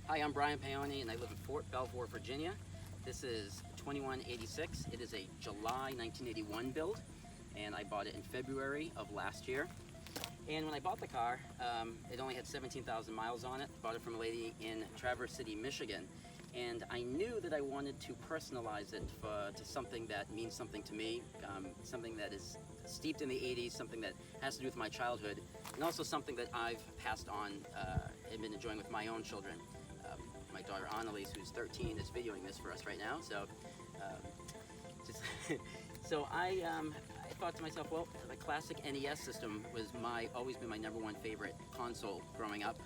Hi, I'm Brian Paone and I live in Fort Belvoir, Virginia. This is 2186. It is a July 1981 build and I bought it in February of last year. And when I bought the car, it only had 17,000 miles on it. Bought it from a lady in Traverse City, Michigan. And I knew that I wanted to personalize it to something that means something to me, something that is steeped in the 80s, something that has to do with my childhood, and also something that I've passed on and been enjoying with my own children. My daughter Annalise, who's 13, is videoing this for us right now. So, so I thought to myself, well, the classic NES system was always been my #1 favorite console growing up,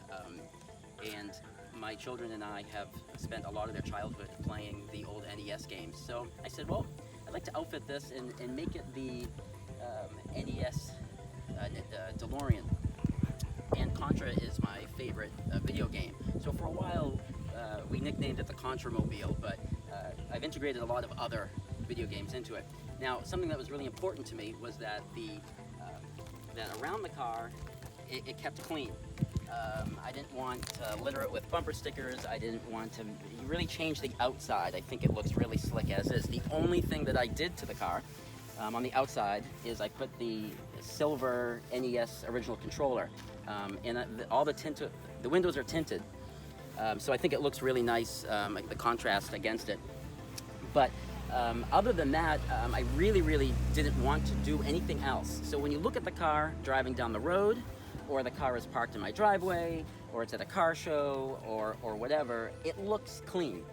and my children and I have spent a lot of their childhood playing the old NES games. So I said, well, I'd like to outfit this and make it the NES DeLorean. And Contra is my favorite video game. So for a while, we nicknamed it the ContraMobile, but I've integrated a lot of other video games into it. Now, something that was really important to me was that that around the car, it kept clean. I didn't want to litter it with bumper stickers. I didn't want to really change the outside. I think it looks really slick as is. The only thing that I did to the car on the outside is I put the silver NES original controller, and all the windows are tinted. So I think it looks really nice, like the contrast against it. But other than that, I really didn't want to do anything else. So when you look at the car driving down the road, or the car is parked in my driveway, or it's at a car show, or whatever, it looks clean.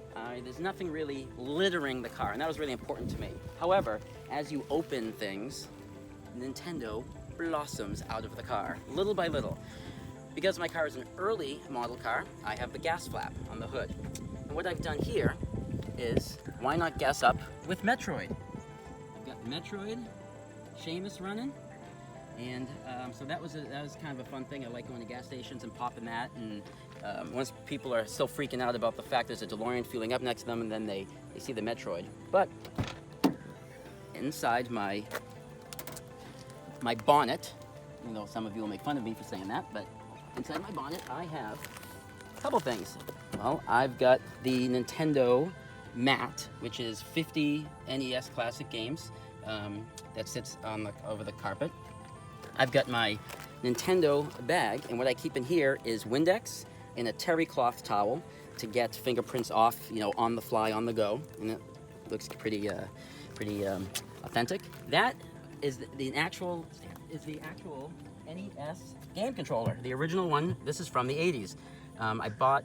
There's nothing really littering the car, and that was really important to me. However, as you open things, Nintendo blossoms out of the car, little by little. Because my car is an early model car, I have the gas flap on the hood. And what I've done here is, why not gas up with Metroid? I've got Metroid, Seamus running, and so that was kind of a fun thing. I like going to gas stations and popping that, and once people are still freaking out about the fact there's a DeLorean fueling up next to them, and then they see the Metroid. But inside my bonnet, even though some of you will make fun of me for saying that, but inside my bonnet I have a couple things. Well, I've got the Nintendo mat, which is 50 NES classic games that sits over the carpet. I've got my Nintendo bag, and what I keep in here is Windex and a terry cloth towel to get fingerprints off, on the fly, on the go, and it looks pretty authentic. That is the actual NES game controller, the original one. This is from the 80s. I bought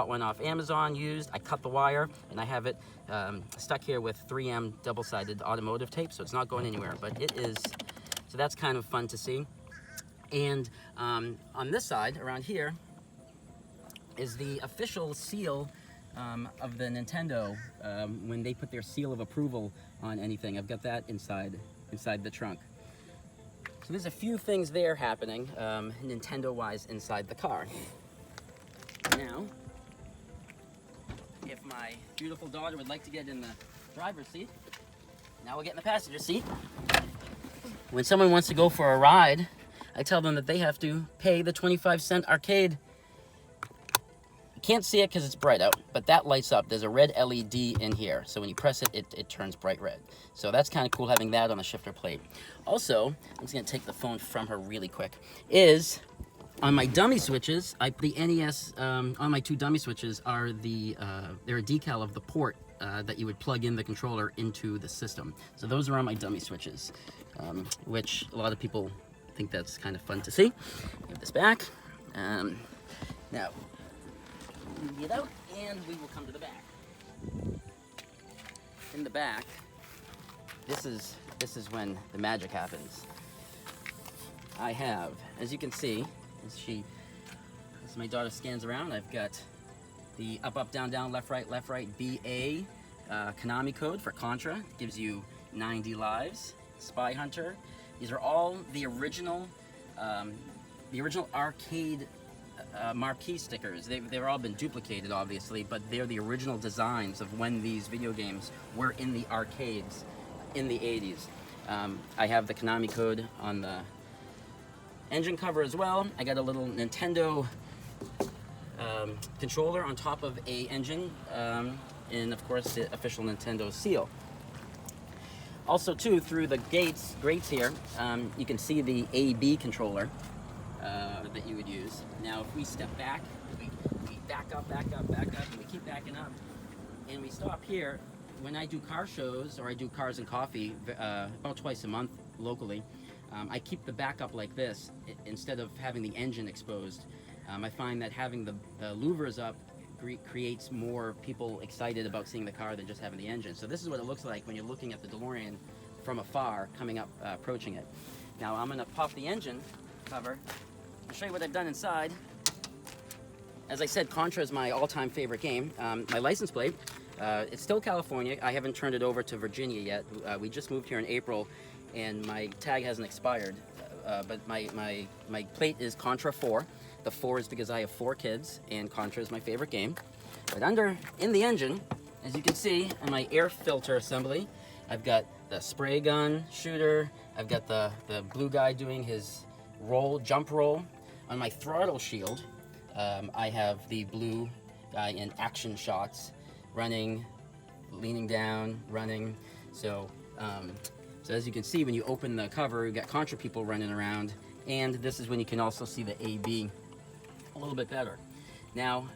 one off Amazon used. I cut the wire, and I have it stuck here with 3M double-sided automotive tape, so it's not going anywhere. But it is, so that's kind of fun to see. And on this side, around here, is the official seal of the Nintendo when they put their seal of approval on anything. I've got that inside the trunk. So there's a few things there happening, Nintendo-wise, inside the car. Now, if my beautiful daughter would like to get in the driver's seat, now we'll get in the passenger seat. When someone wants to go for a ride, I tell them that they have to pay the 25-cent arcade. You can't see it because it's bright out, but that lights up. There's a red LED in here, so when you press it, it turns bright red. So that's kind of cool having that on the shifter plate. Also, I'm just going to take the phone from her really quick, is on my dummy switches, the NES, on my two dummy switches are they're a decal of the port that you would plug in the controller into the system. So those are on my dummy switches, which a lot of people think that's kind of fun to see. Give this back. Now, get out, and we will come to the back. In the back, this is when the magic happens. I have, as you can see, as my daughter scans around, I've got the up, down, down, left, right, BA Konami code for Contra. It gives you 90 lives. Spy Hunter. These are all the original arcade marquee stickers. They've all been duplicated, obviously, but they're the original designs of when these video games were in the arcades in the 80s. I have the Konami code on the engine cover as well. I got a little Nintendo controller on top of a engine, and of course the official Nintendo seal. Also too, through the grates here, you can see the A/B controller that you would use. Now if we step back, we back up, and we keep backing up, and we stop here. When I do car shows, or I do Cars and Coffee about twice a month locally, I keep the back up like this instead of having the engine exposed. I find that having the louvers up creates more people excited about seeing the car than just having the engine. So this is what it looks like when you're looking at the DeLorean from afar, coming up, approaching it. Now I'm gonna pop the engine cover and show you what I've done inside. As I said, Contra is my all-time favorite game. My license plate, it's still California. I haven't turned it over to Virginia yet. We just moved here in April, and my tag hasn't expired. But my plate is Contra 4. The 4 is because I have 4 kids, and Contra is my favorite game. But in the engine, as you can see, on my air filter assembly, I've got the spray gun shooter. I've got the blue guy doing his jump roll. On my throttle shield, I have the blue guy in action shots, running, leaning down, running. So as you can see, when you open the cover, you've got Contra people running around, and this is when you can also see the A/B a little bit better. Now,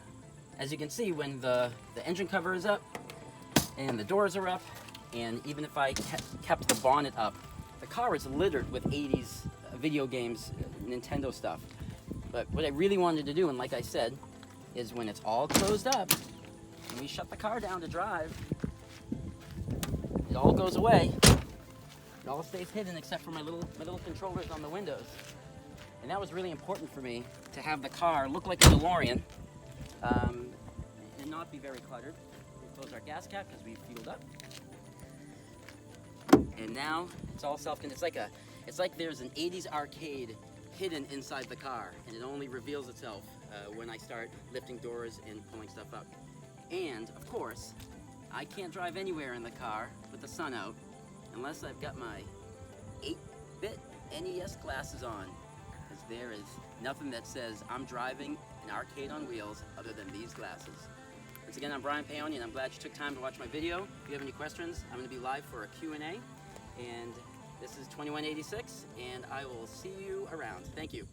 as you can see, when the engine cover is up and the doors are up, and even if I kept the bonnet up, the car is littered with 80s video games, Nintendo stuff. But what I really wanted to do, and like I said, is when it's all closed up and we shut the car down to drive, it all goes away. It all stays hidden except for my little controllers on the windows. And that was really important for me, to have the car look like a DeLorean and not be very cluttered. We'll close our gas cap because we fueled up. And now it's all self-contained. It's like there's an 80s arcade hidden inside the car, and it only reveals itself when I start lifting doors and pulling stuff up. And of course, I can't drive anywhere in the car with the sun out unless I've got my 8-bit NES glasses on. There is nothing that says I'm driving an arcade on wheels other than these glasses. Once again, I'm Paone, and I'm glad you took time to watch my video. If you have any questions, I'm going to be live for a Q&A. And this is 2186, and I will see you around. Thank you.